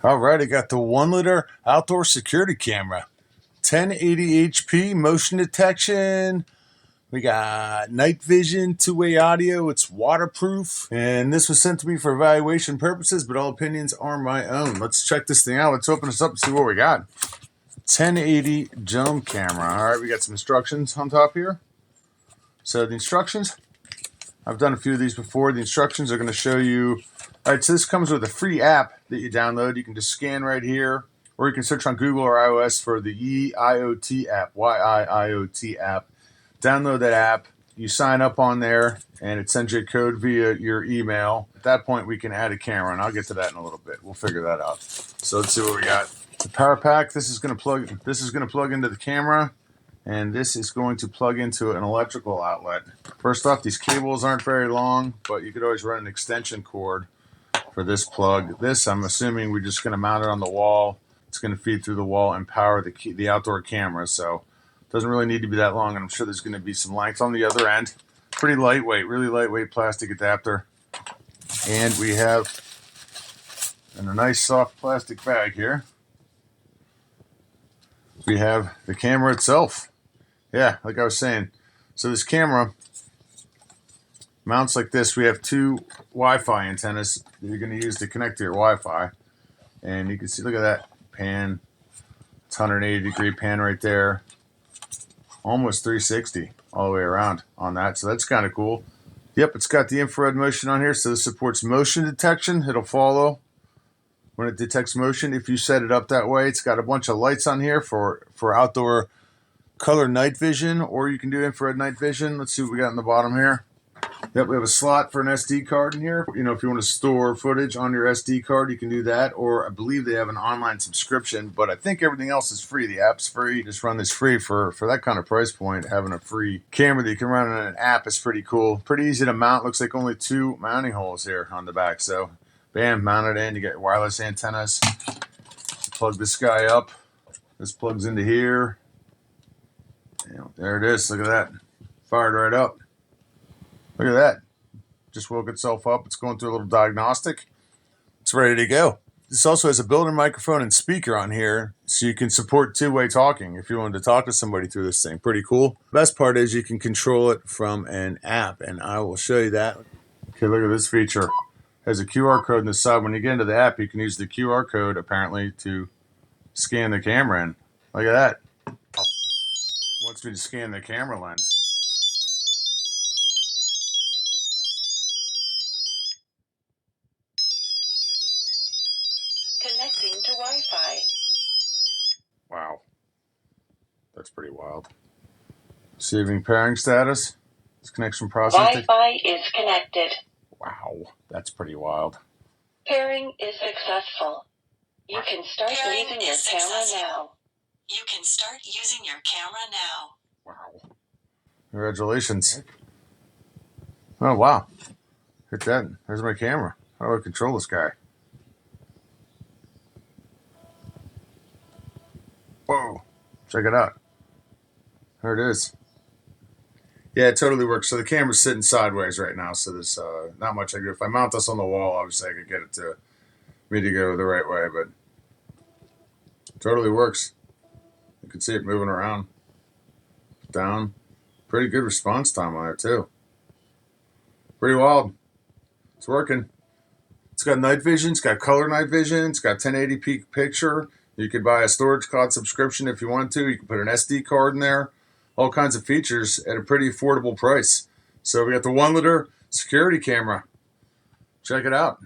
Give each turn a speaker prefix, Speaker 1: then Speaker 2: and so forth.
Speaker 1: All right, I got the Wonlider outdoor security camera. 1080 HP motion detection. We got night vision, two-way audio. It's waterproof. And this was sent to me for evaluation purposes, but all opinions are my own. Let's check this thing out. Let's open this up and see what we got. 1080 dome camera. All right, we got some instructions on top here. So the instructions, I've done a few of these before. The instructions are going to show you. All right, so this comes with a free app that you download. You can just scan right here, or you can search on Google or iOS for the YIIOT app, YIIOT app. Download that app. You sign up on there, and it sends you a code via your email. At that point, we can add a camera, and I'll get to that in a little bit. We'll figure that out. So let's see what we got. The power pack. This is going to plug into the camera, and this is going to plug into an electrical outlet. First off, these cables aren't very long, but you could always run an extension cord for this plug. This, I'm assuming we're just going to mount it on the wall. It's going to feed through the wall and power the outdoor camera. So it doesn't really need to be that long, and I'm sure there's going to be some length on the other end. Pretty lightweight, really lightweight plastic adapter. And we have in a nice soft plastic bag here, we have the camera itself. Yeah, like I was saying. So this camera mounts like this. We have two Wi-Fi antennas that you're going to use to connect to your Wi-Fi. And you can see, look at that pan. It's 180-degree pan right there. Almost 360 all the way around on that. So that's kind of cool. Yep, it's got the infrared motion on here. So this supports motion detection. It'll follow when it detects motion if you set it up that way. It's got a bunch of lights on here for outdoor color night vision, or you can do infrared night vision. Let's see what we got in the bottom here. Yep, we have a slot for an SD card in here. You know, if you want to store footage on your SD card, you can do that. Or I believe they have an online subscription, but I think everything else is free. The app's free. Just run this free for that kind of price point. Having a free camera that you can run on an app is pretty cool. Pretty easy to mount. Looks like only two mounting holes here on the back. So, bam, mount it in. You get wireless antennas. Plug this guy up. This plugs into here. There it is. Look at that. Fired right up. Look at that. Just woke itself up. It's going through a little diagnostic. It's ready to go. This also has a built-in microphone and speaker on here, so you can support two-way talking if you wanted to talk to somebody through this thing. Pretty cool. Best part is you can control it from an app, and I will show you that. Okay, look at this feature. It has a QR code on the side. When you get into the app, you can use the QR code, apparently, to scan the camera in. Look at that. It wants me to scan the camera lens.
Speaker 2: Connecting to Wi-Fi.
Speaker 1: Wow. That's pretty wild. Saving pairing status. This connection process.
Speaker 2: Wi-Fi is connected.
Speaker 1: Wow. That's pretty wild.
Speaker 2: Pairing is successful. You can start using your camera now.
Speaker 3: You can start using your camera now.
Speaker 1: Wow. Congratulations. Oh, wow. Hit that. There's my camera. How do I control this guy? Whoa. Check it out. There it is. Yeah, it totally works. So the camera's sitting sideways right now, so there's not much I can do. If I mount this on the wall, obviously I could get it to me to go the right way, but it totally works. You can see it moving around. Down. Pretty good response time on it, too. Pretty wild. It's working. It's got night vision. It's got color night vision. It's got 1080p picture. You could buy a storage cloud subscription if you want to. You can put an SD card in there. All kinds of features at a pretty affordable price. So we got the Wonlider security camera. Check it out.